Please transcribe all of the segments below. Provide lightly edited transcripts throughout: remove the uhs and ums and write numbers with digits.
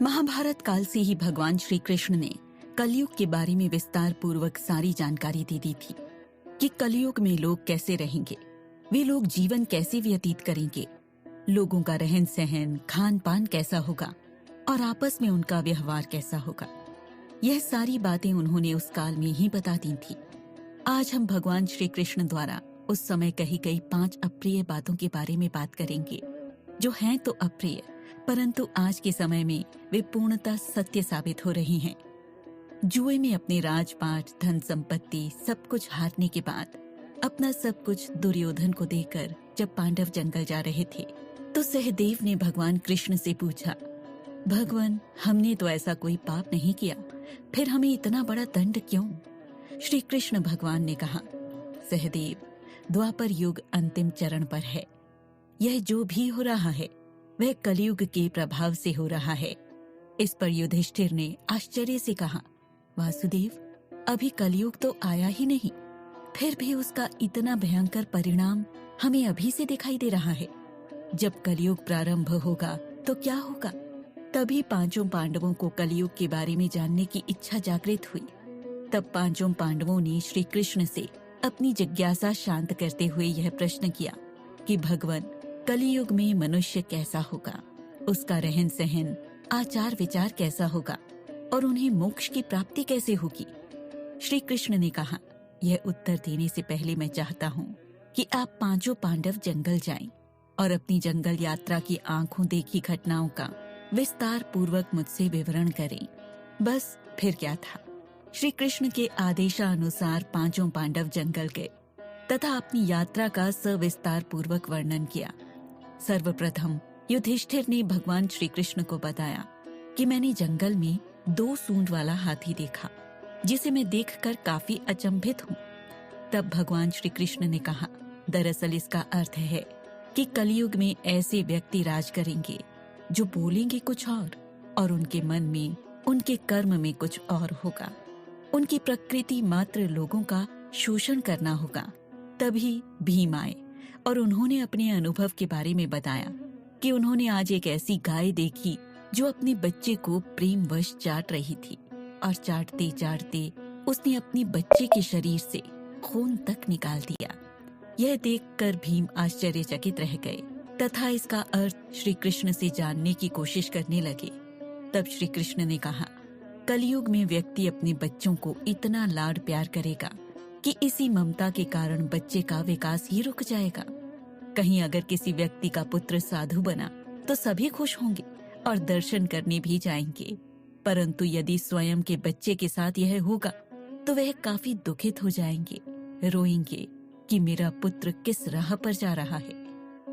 महाभारत काल से ही भगवान श्री कृष्ण ने कलयुग के बारे में विस्तार पूर्वक सारी जानकारी दे दी थी कि कलयुग में लोग कैसे रहेंगे, वे लोग जीवन कैसे व्यतीत करेंगे, लोगों का रहन सहन खान पान कैसा होगा और आपस में उनका व्यवहार कैसा होगा। यह सारी बातें उन्होंने उस काल में ही बता दी थी। आज हम भगवान श्री कृष्ण द्वारा उस समय कही गई 5 अप्रिय बातों के बारे में बात करेंगे, जो हैं तो अप्रिय परंतु आज के समय में वे पूर्णतः सत्य साबित हो रही हैं। जुए में अपने राजपाट धन संपत्ति सब कुछ हारने के बाद अपना सब कुछ दुर्योधन को देकर जब पांडव जंगल जा रहे थे तो सहदेव ने भगवान कृष्ण से पूछा, भगवान हमने तो ऐसा कोई पाप नहीं किया, फिर हमें इतना बड़ा दंड क्यों? श्री कृष्ण भगवान ने कहा, सहदेव द्वापर युग अंतिम चरण पर है। यह जो भी हो रहा है वह कलयुग के प्रभाव से हो रहा है। इस पर युधिष्ठिर ने आश्चर्य से कहा, वासुदेव अभी कलयुग तो आया ही नहीं, फिर भी उसका इतना भयंकर परिणाम हमें अभी से दिखाई दे रहा है। जब कलयुग प्रारंभ होगा तो क्या होगा? तभी 5 पांडवों को कलयुग के बारे में जानने की इच्छा जागृत हुई। तब 5 पांडवों ने श्री कृष्ण से अपनी जिज्ञासा शांत करते हुए यह प्रश्न किया कि भगवान कलियुग में मनुष्य कैसा होगा, उसका रहन सहन आचार विचार कैसा होगा और उन्हें मोक्ष की प्राप्ति कैसे होगी। श्री कृष्ण ने कहा, यह उत्तर देने से पहले मैं चाहता हूँ कि आप 5 पांडव जंगल जाएं और अपनी जंगल यात्रा की आंखों देखी घटनाओं का विस्तार पूर्वक मुझसे विवरण करें। बस फिर क्या था। श्री कृष्ण के आदेशानुसार 5 पांडव जंगल गए तथा अपनी यात्रा का सविस्तार पूर्वक वर्णन किया। सर्वप्रथम युधिष्ठिर ने भगवान श्री कृष्ण को बताया कि मैंने जंगल में 2 सूंड वाला हाथी देखा, जिसे मैं देखकर काफी अचंभित हूँ। तब भगवान श्री कृष्ण ने कहा, दरअसल इसका अर्थ है कि कलयुग में ऐसे व्यक्ति राज करेंगे जो बोलेंगे कुछ और उनके मन में उनके कर्म में कुछ और होगा। उनकी प्रकृति मात्र लोगों का शोषण करना होगा। तभी भीम आए और उन्होंने अपने अनुभव के बारे में बताया कि उन्होंने आज एक ऐसी गाय देखी जो अपने बच्चे को प्रेमवश चाट रही थी और चाटते चाटते उसने अपने बच्चे के शरीर से खून तक निकाल दिया। यह देखकर भीम आश्चर्यचकित रह गए तथा इसका अर्थ श्री कृष्ण से जानने की कोशिश करने लगे। तब श्री कृष्ण ने कहा, कलयुग में व्यक्ति अपने बच्चों को इतना लाड प्यार करेगा कि इसी ममता के कारण बच्चे का विकास ही रुक जाएगा। कहीं अगर किसी व्यक्ति का पुत्र साधु बना तो सभी खुश होंगे और दर्शन करने भी जाएंगे, परंतु यदि स्वयं के बच्चे के साथ यह होगा तो वह काफी दुखित हो जाएंगे, रोएंगे कि मेरा पुत्र किस राह पर जा रहा है।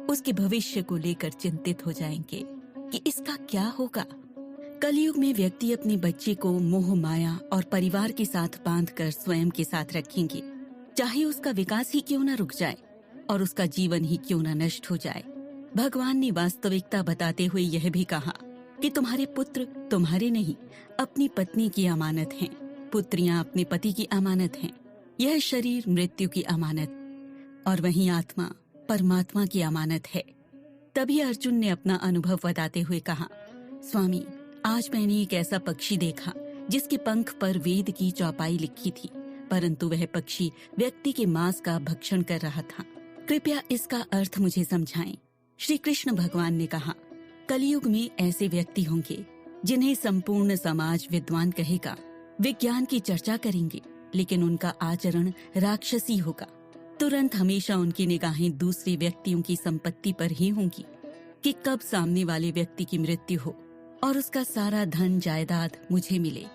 उसके भविष्य को लेकर चिंतित हो जाएंगे कि इसका क्या होगा। कलयुग में व्यक्ति अपने बच्चे को मोह माया और परिवार के साथ बांधकर स्वयं के साथ रखेंगे, चाहे उसका विकास ही क्यों न रुक जाए और उसका जीवन ही क्यों न नष्ट हो जाए। भगवान ने वास्तविकता बताते हुए यह भी कहा कि तुम्हारे पुत्र तुम्हारे नहीं, अपनी पत्नी की अमानत हैं, पुत्रियां अपने पति की अमानत हैं, यह शरीर मृत्यु की अमानत और वहीं आत्मा परमात्मा की अमानत है। तभी अर्जुन ने अपना अनुभव बताते हुए कहा, स्वामी आज मैंने एक ऐसा पक्षी देखा जिसके पंख पर वेद की चौपाई लिखी थी, परंतु वह पक्षी व्यक्ति के मांस का भक्षण कर रहा था। कृपया इसका अर्थ मुझे समझाएं। श्री कृष्ण भगवान ने कहा, कलयुग में ऐसे व्यक्ति होंगे जिन्हें संपूर्ण समाज विद्वान कहेगा, विज्ञान की चर्चा करेंगे, लेकिन उनका आचरण राक्षसी होगा। तुरंत हमेशा उनकी निगाहें दूसरे व्यक्तियों की संपत्ति पर ही होंगी कि कब सामने वाले व्यक्ति की मृत्यु हो और उसका सारा धन जायदाद मुझे मिले।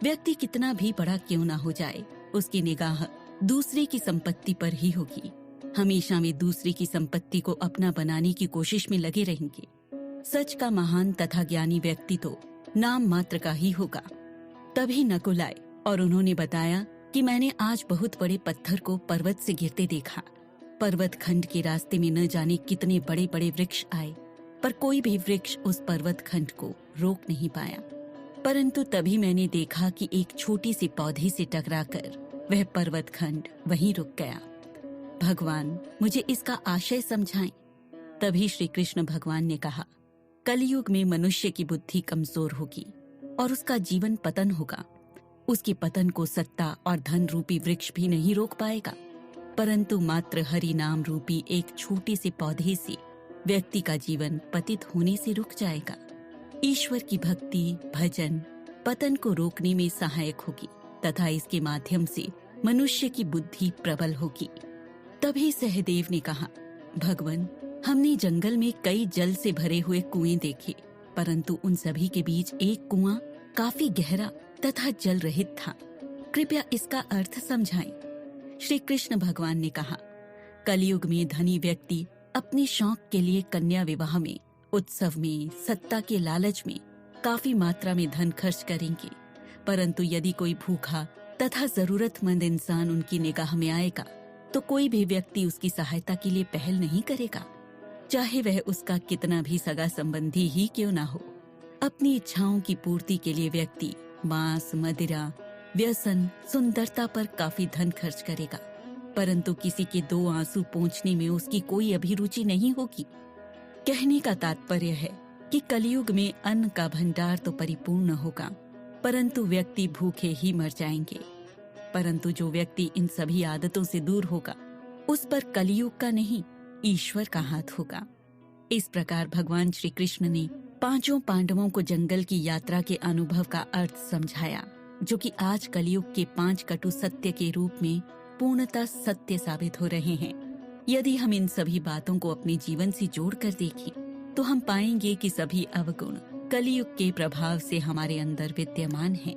व्यक्ति कितना भी बड़ा क्यों ना हो जाए, उसकी निगाह दूसरे की संपत्ति पर ही होगी। हमेशा वे दूसरे की संपत्ति को अपना बनाने की कोशिश में लगे रहेंगे। सच का महान तथा ज्ञानी व्यक्ति तो नाम मात्र का ही होगा। तभी नकुल आए और उन्होंने बताया कि मैंने आज बहुत बड़े पत्थर को पर्वत से गिरते देखा। पर्वत खंड के रास्ते में न जाने कितने बड़े बड़े वृक्ष आए, पर कोई भी वृक्ष उस पर्वत खंड को रोक नहीं पाया। परंतु तभी मैंने देखा कि एक छोटी सी पौधे से टकराकर वह पर्वत खंड वहीं रुक गया। भगवान मुझे इसका आशय समझाएं। तभी श्री कृष्ण भगवान ने कहा, कलयुग में मनुष्य की बुद्धि कमजोर होगी और उसका जीवन पतन होगा। उसके पतन को सत्ता और धन रूपी वृक्ष भी नहीं रोक पाएगा, परंतु मात्र हरि नाम रूपी एक छोटे से पौधे से व्यक्ति का जीवन पतित होने से रुक जाएगा। ईश्वर की भक्ति, भजन पतन को रोकने में सहायक होगी तथा इसके माध्यम से मनुष्य की बुद्धि प्रबल होगी। तभी सहदेव ने कहा, भगवान, हमने जंगल में कई जल से भरे हुए कुएं देखे, परंतु उन सभी के बीच एक कुआं काफी गहरा तथा जल रहित था। कृपया इसका अर्थ समझाएं। श्री कृष्ण भगवान ने कहा, कलयुग में धनी व्यक्ति अपने शौक के लिए कन्या विवाह में, उत्सव में, सत्ता के लालच में काफी मात्रा में धन खर्च करेंगे, परंतु यदि कोई भूखा तथा जरूरतमंद इंसान उनकी निगाह में आएगा तो कोई भी व्यक्ति उसकी सहायता के लिए पहल नहीं करेगा, चाहे वह उसका कितना भी सगा संबंधी ही क्यों ना हो। अपनी इच्छाओं की पूर्ति के लिए व्यक्ति मांस, मदिरा, व्यसन, सुंदरता पर काफी धन खर्च करेगा, परंतु किसी के दो आंसू पोंछने में उसकी कोई अभिरुचि नहीं होगी। कहने का तात्पर्य है कि कलयुग में अन्न का भंडार तो परिपूर्ण होगा, परंतु व्यक्ति भूखे ही मर जाएंगे। परंतु जो व्यक्ति इन सभी आदतों से दूर होगा, उस पर कलयुग का नहीं, ईश्वर का हाथ होगा। इस प्रकार भगवान श्री कृष्ण ने पांचों पांडवों को जंगल की यात्रा के अनुभव का अर्थ समझाया, जो कि आज कलयुग के 5 कटु सत्य के रूप में पूर्णतः सत्य साबित हो रहे हैं। यदि हम इन सभी बातों को अपने जीवन से जोड़कर देखें तो हम पाएंगे कि सभी अवगुण कलयुग के प्रभाव से हमारे अंदर विद्यमान हैं।